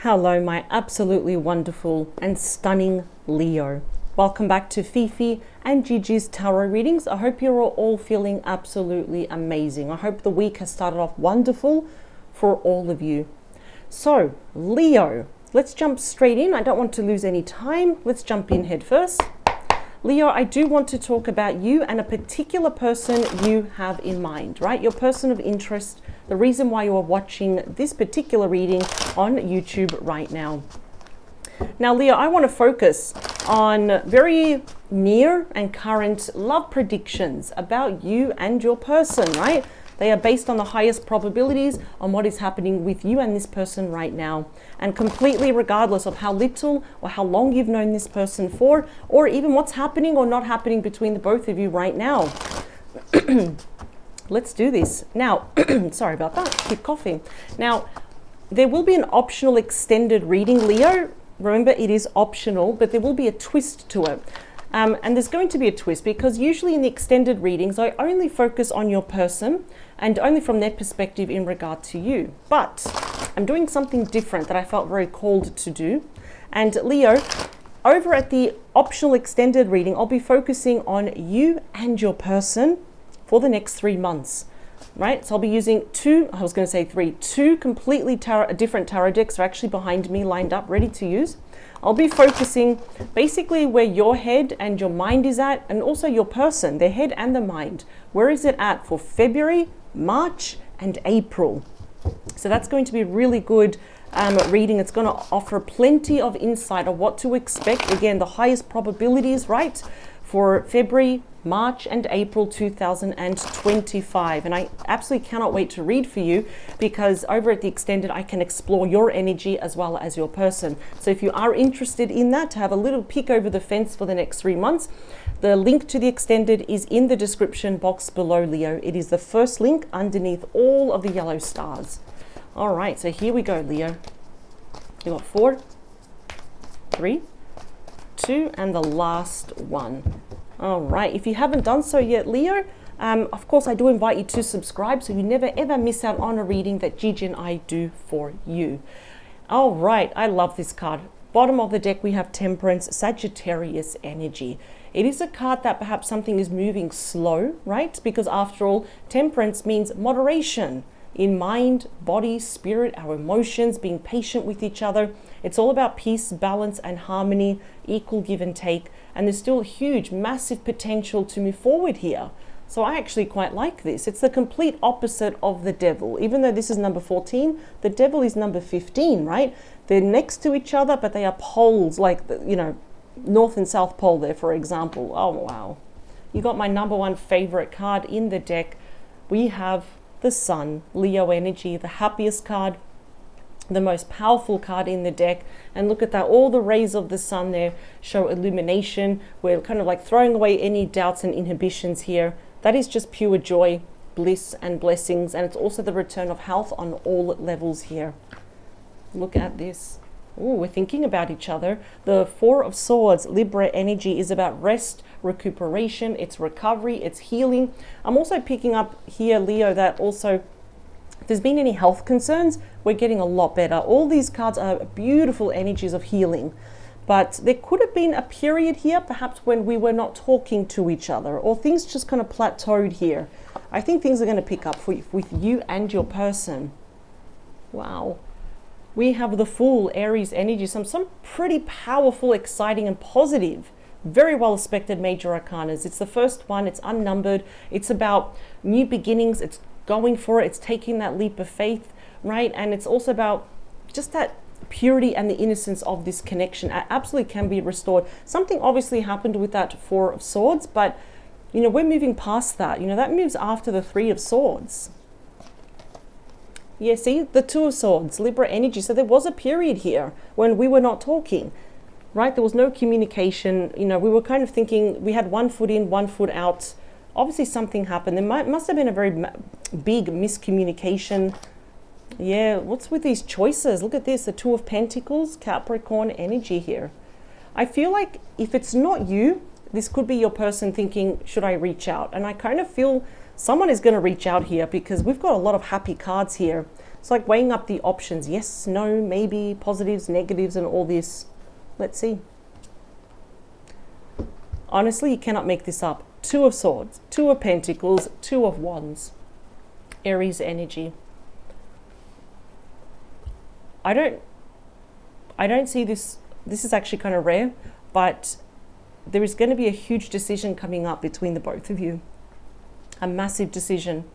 Hello, my absolutely wonderful and stunning Leo. Welcome back to Fifi and Gigi's tarot readings. I hope you're all feeling absolutely amazing. I hope the week has started off wonderful for all of you. So, Leo, let's jump straight in. I don't want to lose any time. Let's jump in head first. Leo, I do want to talk about you and a particular person you have in mind, right? Your person of interest, the reason why you are watching this particular reading on YouTube right now. Now, Leo, I want to focus on very near and current love predictions about you and your person, right? They are based on the highest probabilities on what is happening with you and this person right now. And completely regardless of how little or how long you've known this person for, or even what's happening or not happening between the both of you right now. Let's do this. Now, sorry about that, keep coughing. Now, there will be an optional extended reading, Leo. Remember, it is optional, but there will be a twist to it. And there's going to be a twist because usually in the extended readings, I only focus on your person and only from their perspective in regard to you. But I'm doing something different that I felt very called to do. And Leo, over at the optional extended reading, I'll be focusing on you and your person for the next 3 months. Right, so I'll be using two completely different tarot decks are actually behind me, lined up, ready to use. I'll be focusing basically where your head and your mind is at, and also your person, their head and the mind. Where is it at for February, March, and April? So that's going to be a really good reading. It's going to offer plenty of insight of what to expect. Again, the highest probabilities, right, for February, March and April 2025. And I absolutely cannot wait to read for you because over at the extended, I can explore your energy as well as your person. So if you are interested in that, to have a little peek over the fence for the next 3 months, the link to the extended is in the description box below, Leo. It is the first link underneath all of the yellow stars. All right, so here we go, Leo. You got 4, 3, 2, and the last one. All right, if you haven't done so yet, Leo, of course, I do invite you to subscribe so you never ever miss out on a reading that Gigi and I do for you. All right, I love this card. Bottom of the deck, we have Temperance, Sagittarius energy. It is a card that perhaps something is moving slow, right? Because after all, Temperance means moderation in mind, body, spirit, our emotions, being patient with each other. It's all about peace, balance, and harmony, equal give and take. And there's still huge, massive potential to move forward here. So I actually quite like this. It's the complete opposite of the devil. Even though this is number 14, the devil is number 15, right? They're next to each other, but they are poles, like, North and South Pole there, for example. Oh, wow. You got my number one favorite card in the deck. We have the Sun, Leo energy, the happiest card, the most powerful card in the deck. And look at that, all the rays of the sun there show illumination. We're kind of like throwing away any doubts and inhibitions here. That is just pure joy, bliss, and blessings. And it's also the return of health on all levels here. Look at this. Oh, we're thinking about each other. The 4 of Swords, Libra energy, is about rest, recuperation, it's recovery, it's healing. I'm also picking up here, Leo, that also if there's been any health concerns, we're getting a lot better. All these cards are beautiful energies of healing. But there could have been a period here, perhaps when we were not talking to each other, or things just kind of plateaued here. I think things are going to pick up with you and your person. Wow. We have the Fool, Aries energy, some pretty powerful, exciting, and positive, very well respected major arcanas. It's the first one, it's unnumbered, it's about new beginnings, it's going for it, it's taking that leap of faith, right? And it's also about just that purity and the innocence of this connection. It absolutely can be restored. Something obviously happened with that 4 of Swords, but we're moving past that. That moves after the 3 of Swords. Yeah, see, the 2 of Swords, Libra energy. So there was a period here when we were not talking, right? There was no communication. We were kind of thinking we had 1 foot in, 1 foot out. Obviously something happened. There must have been a very big miscommunication. Yeah, what's with these choices? Look at this, the 2 of Pentacles, Capricorn energy here. I feel like if it's not you, this could be your person thinking, should I reach out? And I kind of feel someone is going to reach out here because we've got a lot of happy cards here. It's like weighing up the options. Yes, no, maybe, positives, negatives, and all this. Let's see. Honestly, you cannot make this up. Two of Swords, Two of Pentacles, Two of Wands. Aries energy. I don't see this. This is actually kind of rare, but there is going to be a huge decision coming up between the both of you. A massive decision.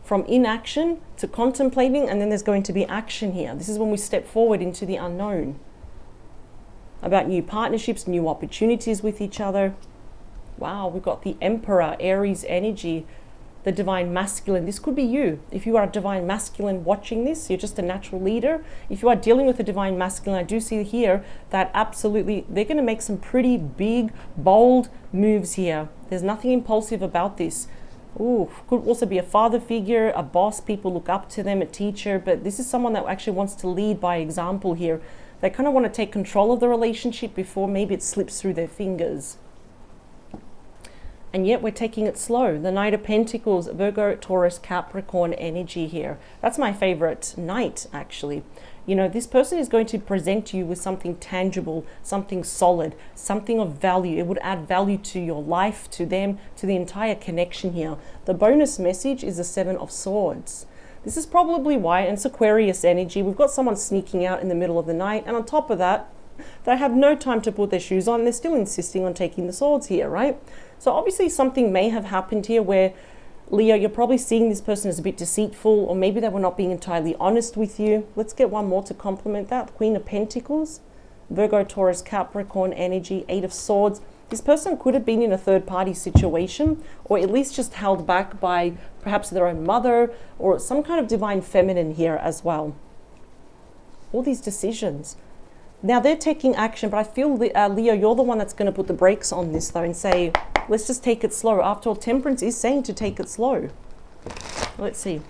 From inaction to contemplating, and then there's going to be action here. This is when we step forward into the unknown. About new partnerships, new opportunities with each other. Wow, we've got the Emperor, Aries energy, the divine masculine. This could be you. If you are a divine masculine watching this, you're just a natural leader. If you are dealing with a divine masculine, I do see here that absolutely they're going to make some pretty big, bold moves here. There's nothing impulsive about this. Ooh, could also be a father figure, a boss, people look up to them, a teacher, but this is someone that actually wants to lead by example here. They kind of want to take control of the relationship before maybe it slips through their fingers. And yet we're taking it slow. The Knight of Pentacles, Virgo, Taurus, Capricorn energy here. That's my favorite knight, actually. You know, this person is going to present you with something tangible, something solid, something of value. It would add value to your life, to them, to the entire connection here. The bonus message is the Seven of Swords. This is probably why, and it's Aquarius energy. We've got someone sneaking out in the middle of the night, and on top of that, they have no time to put their shoes on. They're still insisting on taking the swords here, right? So obviously something may have happened here where, Leo, you're probably seeing this person as a bit deceitful, or maybe they were not being entirely honest with you. Let's get one more to complement that. Queen of Pentacles, Virgo, Taurus, Capricorn energy, Eight of Swords. This person could have been in a third-party situation, or at least just held back by perhaps their own mother, or some kind of divine feminine here as well. All these decisions. Now they're taking action, but I feel, Leo, you're the one that's going to put the brakes on this though and say, let's just take it slow. After all, Temperance is saying to take it slow. Let's see.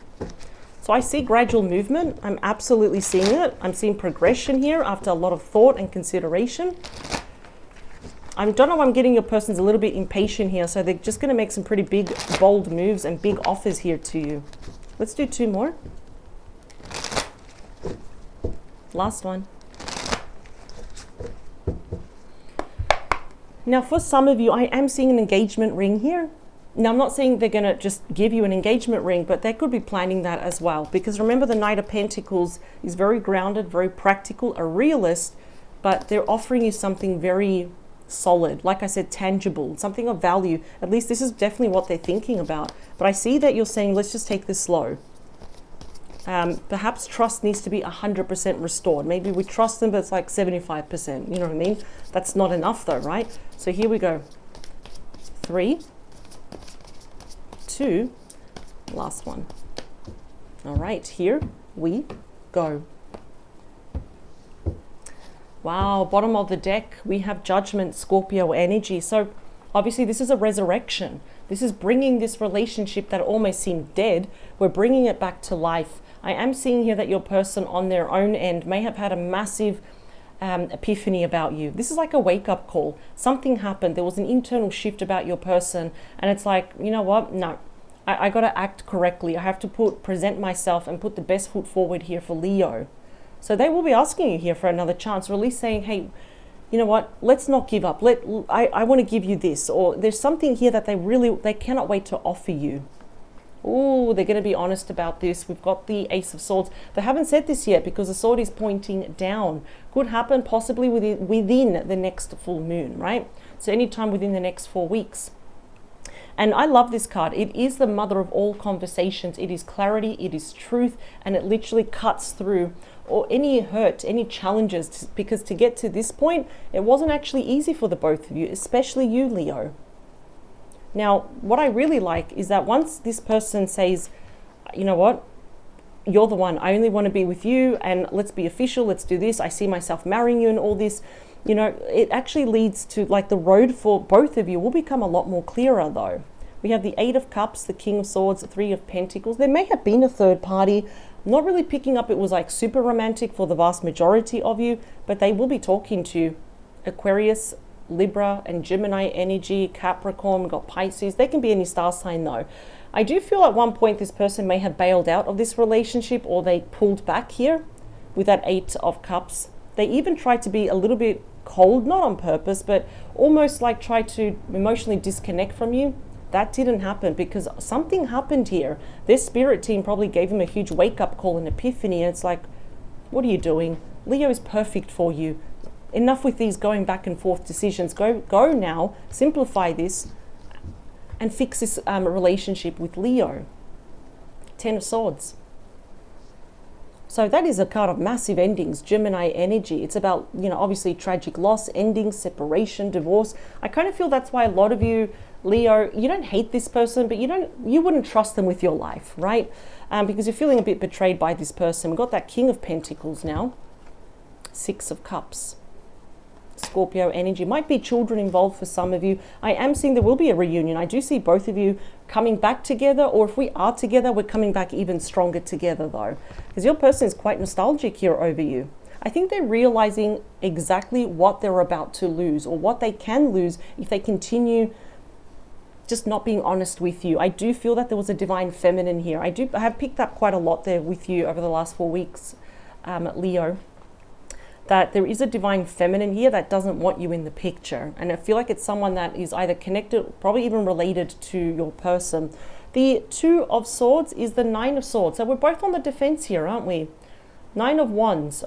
So I see gradual movement. I'm absolutely seeing it. I'm seeing progression here after a lot of thought and consideration. I don't know why I'm getting your person's a little bit impatient here, so they're just going to make some pretty big, bold moves and big offers here to you. Let's do two more. Last one. Now, for some of you, I am seeing an engagement ring here. Now, I'm not saying they're going to just give you an engagement ring, but they could be planning that as well. Because remember, the Knight of Pentacles is very grounded, very practical, a realist, but they're offering you something very solid, like I said, tangible, something of value. At least this is definitely what they're thinking about. But I see that you're saying, let's just take this slow. Perhaps trust needs to be 100% restored. Maybe we trust them, but it's like 75%. You know what I mean? That's not enough though, right? So here we go. 3, 2, last one. All right, here we go. Wow, bottom of the deck, we have Judgment, Scorpio energy. So obviously this is a resurrection. This is bringing this relationship that almost seemed dead. We're bringing it back to life. I am seeing here that your person on their own end may have had a massive epiphany about you. This is like a wake-up call. Something happened. There was an internal shift about your person, and it's like, you know what? No, I got to act correctly. I have to present myself and put the best foot forward here for Leo. So they will be asking you here for another chance, or at least saying, hey, you know what? Let's not give up. I want to give you this, or there's something here that they cannot wait to offer you. Oh, they're going to be honest about this. We've got the Ace of Swords. They haven't said this yet because the sword is pointing down. Could happen possibly within the next full moon, right? So anytime within the next 4 weeks. And I love this card. It is the mother of all conversations. It is clarity, it is truth, and it literally cuts through or any hurt, any challenges, because to get to this point, it wasn't actually easy for the both of you, especially you, Leo. Now, what I really like is that once this person says, you know what, you're the one, I only want to be with you, and let's be official, let's do this, I see myself marrying you and all this, you know, it actually leads to, like, the road for both of you will become a lot more clearer though. We have the Eight of Cups, the King of Swords, the Three of Pentacles. There may have been a third party. I'm not really picking up it was like super romantic for the vast majority of you, but they will be talking to Aquarius, Libra and Gemini energy, Capricorn, we've got Pisces. They can be any star sign though. I do feel at one point this person may have bailed out of this relationship, or they pulled back here with that 8 of Cups. They even tried to be a little bit cold, not on purpose, but almost like try to emotionally disconnect from you. That didn't happen because something happened here. Their spirit team probably gave them a huge wake-up call and epiphany, and it's like, what are you doing? Leo is perfect for you. Enough with these going back and forth decisions. Go now, simplify this, and fix this relationship with Leo. 10 of Swords. So that is a card of massive endings, Gemini energy. It's about, obviously tragic loss, endings, separation, divorce. I kind of feel that's why a lot of you, Leo, you don't hate this person, but you wouldn't trust them with your life, right? Because you're feeling a bit betrayed by this person. We've got that King of Pentacles now. 6 of Cups. Scorpio energy. Might be children involved for some of you. I am seeing there will be a reunion. I do see both of you coming back together, or if we are together, we're coming back even stronger together though. Because your person is quite nostalgic here over you. I think they're realizing exactly what they're about to lose, or what they can lose if they continue just not being honest with you. I do feel that there was a divine feminine here. I have picked up quite a lot there with you over the last 4 weeks, Leo. That there is a divine feminine here that doesn't want you in the picture. And I feel like it's someone that is either connected, probably even related to your person. The 2 of Swords is the 9 of Swords. So we're both on the defense here, aren't we? 9 of Wands.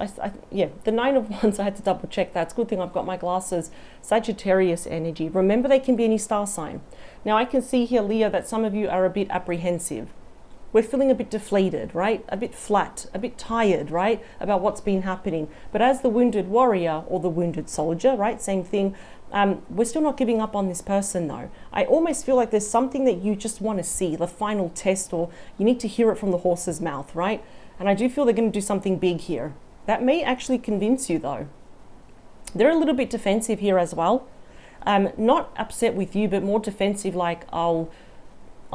Yeah, the 9 of Wands, I had to double check that. It's a good thing I've got my glasses. Sagittarius energy. Remember, they can be any star sign. Now, I can see here, Leo, that some of you are a bit apprehensive. We're feeling a bit deflated, right? A bit flat, a bit tired, right? About what's been happening. But as the wounded warrior or the wounded soldier, right? Same thing. We're still not giving up on this person though. I almost feel like there's something that you just want to see, the final test, or you need to hear it from the horse's mouth, right? And I do feel they're going to do something big here. That may actually convince you though. They're a little bit defensive here as well. Not upset with you, but more defensive, like I'll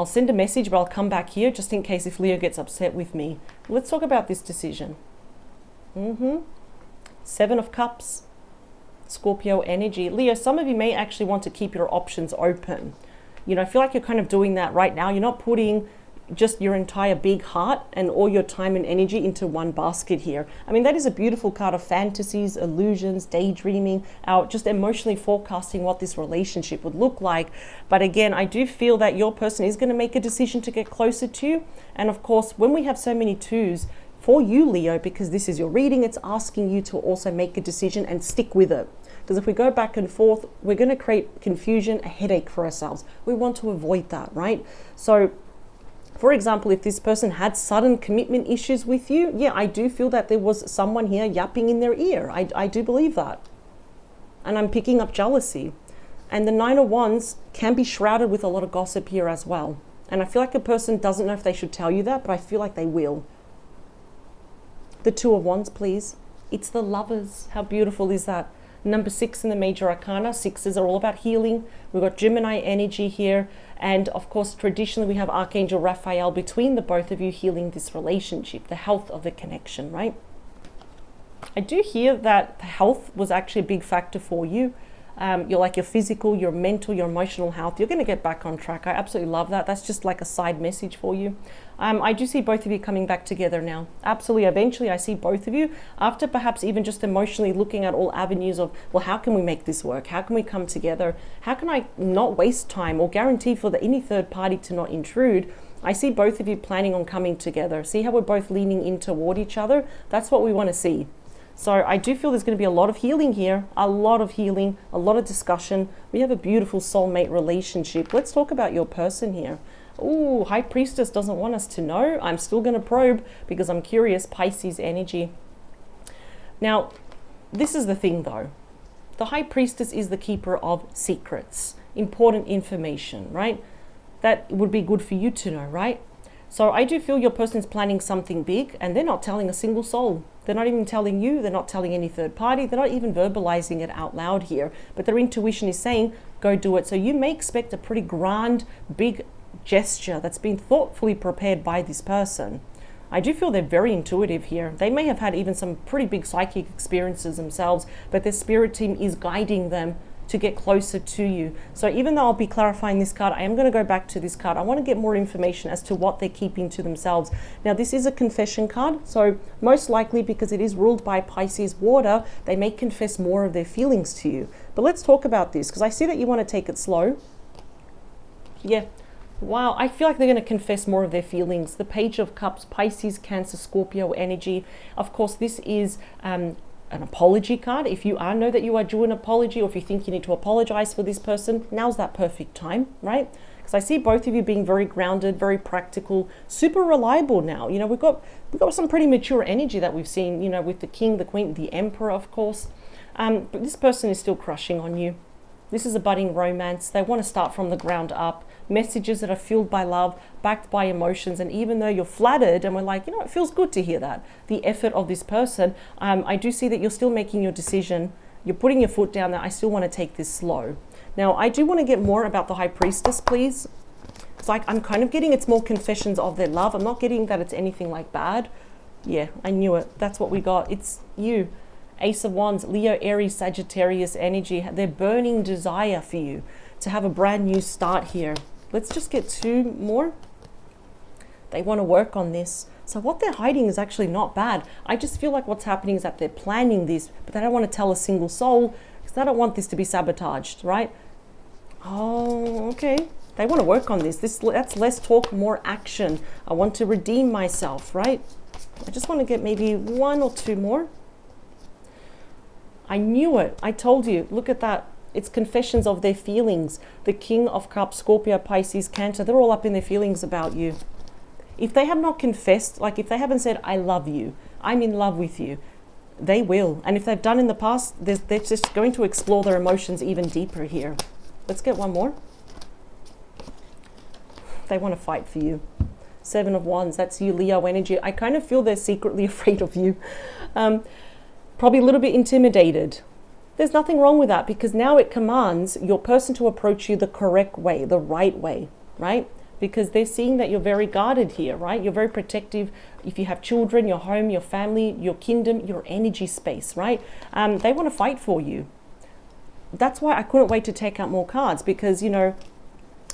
send a message, but I'll come back here just in case if Leo gets upset with me. Let's talk about this decision. 7 of Cups, Scorpio energy. Leo, some of you may actually want to keep your options open. I feel like you're kind of doing that right now. You're not putting just your entire big heart and all your time and energy into one basket here. I mean, that is a beautiful card of fantasies, illusions, daydreaming, just emotionally forecasting what this relationship would look like. But again, I do feel that your person is going to make a decision to get closer to you. And of course, when we have so many 2s for you, Leo, because this is your reading, it's asking you to also make a decision and stick with it. Because if we go back and forth, we're going to create confusion, a headache for ourselves. We want to avoid that, right? So for example, if this person had sudden commitment issues with you, yeah, I do feel that there was someone here yapping in their ear. I do believe that. And I'm picking up jealousy. And the 9 of Wands can be shrouded with a lot of gossip here as well. And I feel like a person doesn't know if they should tell you that, but I feel like they will. The 2 of Wands, please. It's the Lovers. How beautiful is that? Number 6 in the major arcana. 6s are all about healing. We've got Gemini energy here. And of course, traditionally, we have Archangel Raphael between the both of you healing this relationship, the health of the connection, right? I do hear that health was actually a big factor for you. Your physical, your mental, your emotional health. You're going to get back on track. I absolutely love that. That's just like a side message for you. I do see both of you coming back together now. Absolutely. Eventually, I see both of you after perhaps even just emotionally looking at all avenues of, well, how can we make this work? How can we come together? How can I not waste time or guarantee for any third party to not intrude? I see both of you planning on coming together. See how we're both leaning in toward each other? That's what we want to see. So I do feel there's going to be a lot of healing here, a lot of healing, a lot of discussion. We have a beautiful soulmate relationship. Let's talk about your person here. Ooh, High Priestess doesn't want us to know. I'm still going to probe because I'm curious. Pisces energy. Now, this is the thing though. The High Priestess is the keeper of secrets, important information, right? That would be good for you to know, right? So I do feel your person's planning something big and they're not telling a single soul. They're not even telling you, they're not telling any third party, they're not even verbalizing it out loud here, but their intuition is saying, go do it. So you may expect a pretty grand, big gesture that's been thoughtfully prepared by this person. I do feel they're very intuitive here. They may have had even some pretty big psychic experiences themselves, but their spirit team is guiding them to get closer to you. So even though I'll be clarifying this card, I am going to go back to this card. I want to get more information as to what they're keeping to themselves. Now, this is a confession card, so most likely because it is ruled by Pisces water, they may confess more of their feelings to you. But let's talk about this, because I see that you want to take it slow. Yeah. Wow, I feel like they're going to confess more of their feelings. The Page of Cups, Pisces, Cancer, Scorpio energy. Of course, this is an apology card. If you know that you are due an apology, or if you think you need to apologize for this person, now's that perfect time, right? Because I see both of you being very grounded, very practical, super reliable now. You know, we've got some pretty mature energy that we've seen, you know, with the King, the Queen, the Emperor, of course. But this person is still crushing on you. This is a budding romance. They want to start from the ground up. Messages that are fueled by love, backed by emotions. And even though you're flattered and we're like, you know, it feels good to hear that, the effort of this person, I do see that you're still making your decision. You're putting your foot down there. I still want to take this slow. Now, I do want to get more about the High Priestess, please. It's like I'm kind of getting it's more confessions of their love. I'm not getting that it's anything like bad. Yeah, I knew it. That's what we got. It's you. Ace of Wands, Leo, Aries, Sagittarius energy. Their burning desire for you to have a brand new start here. Let's just get 2 more. They want to work on this. So what they're hiding is actually not bad. I just feel like what's happening is that they're planning this, but they don't want to tell a single soul because they don't want this to be sabotaged, right? Oh, okay. They want to work on this. That's less talk, more action. I want to redeem myself, right? I just want to get maybe 1 or 2 more. I knew it. I told you. Look at that. It's confessions of their feelings. The King of Cups, Scorpio, Pisces, Cancer, they're all up in their feelings about you. If they have not confessed, like if they haven't said, I love you, I'm in love with you, they will. And if they've done in the past, they're just going to explore their emotions even deeper here. Let's get 1 more. They want to fight for you. 7 of Wands, that's you, Leo energy. I kind of feel they're secretly afraid of you. Probably a little bit intimidated. There's nothing wrong with that because now it commands your person to approach you the correct way, the right way, right? Because they're seeing that you're very guarded here, right? You're very protective. If you have children, your home, your family, your kingdom, your energy space, right? They want to fight for you. That's why I couldn't wait to take out more cards because, you know,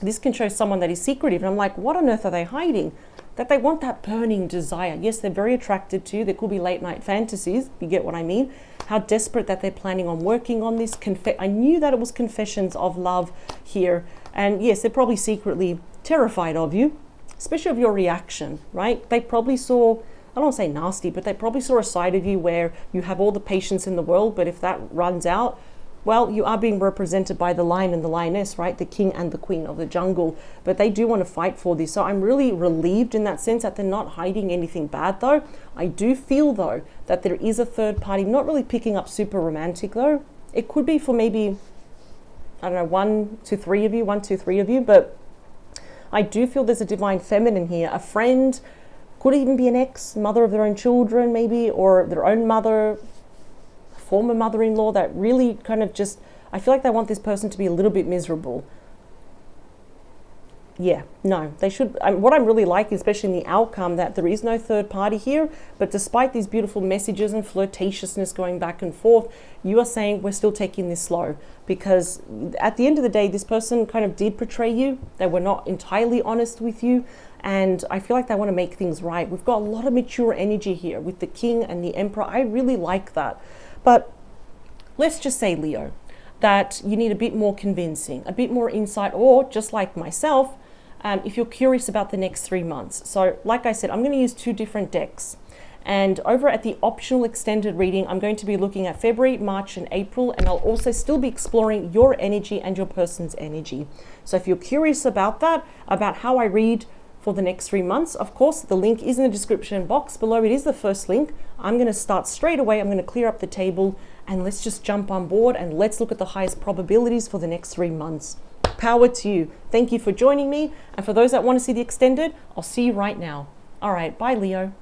this can show someone that is secretive. And I'm like, what on earth are they hiding? That they want that burning desire. Yes, they're very attracted to you. There could be late night fantasies. You get what I mean? How desperate that they're planning on working on this. I knew that it was confessions of love here. And yes, they're probably secretly terrified of you, especially of your reaction, right? They probably saw, I don't want to say nasty, but they probably saw a side of you where you have all the patience in the world, but if that runs out, well, you are being represented by the lion and the lioness, right? The king and the queen of the jungle. But they do want to fight for this. So I'm really relieved in that sense that they're not hiding anything bad, though. I do feel, though, that there is a third party, not really picking up super romantic, though. It could be for maybe, I don't know, 1 to 3 of you, 1 to 3 of you. But I do feel there's a divine feminine here. A friend, could even be an ex, mother of their own children, maybe, or their own mother, former mother-in-law that really kind of just, I feel like they want this person to be a little bit miserable. Yeah, no, they should. What I'm really liking, especially in the outcome, that there is no third party here, but despite these beautiful messages and flirtatiousness going back and forth, you are saying we're still taking this slow because at the end of the day, this person kind of did betray you. They were not entirely honest with you. And I feel like they want to make things right. We've got a lot of mature energy here with the king and the emperor. I really like that. But let's just say, Leo, that you need a bit more convincing, a bit more insight, or just like myself, if you're curious about the next 3 months. So like I said, I'm going to use 2 different decks. And over at the optional extended reading, I'm going to be looking at February, March, and April, and I'll also still be exploring your energy and your person's energy. So if you're curious about that, about how I read for the next 3 months, of course, the link is in the description box below. It is the first link. I'm going to start straight away. I'm going to clear up the table and let's just jump on board and let's look at the highest probabilities for the next 3 months. Power to you. Thank you for joining me. And for those that want to see the extended, I'll see you right now. All right. Bye, Leo.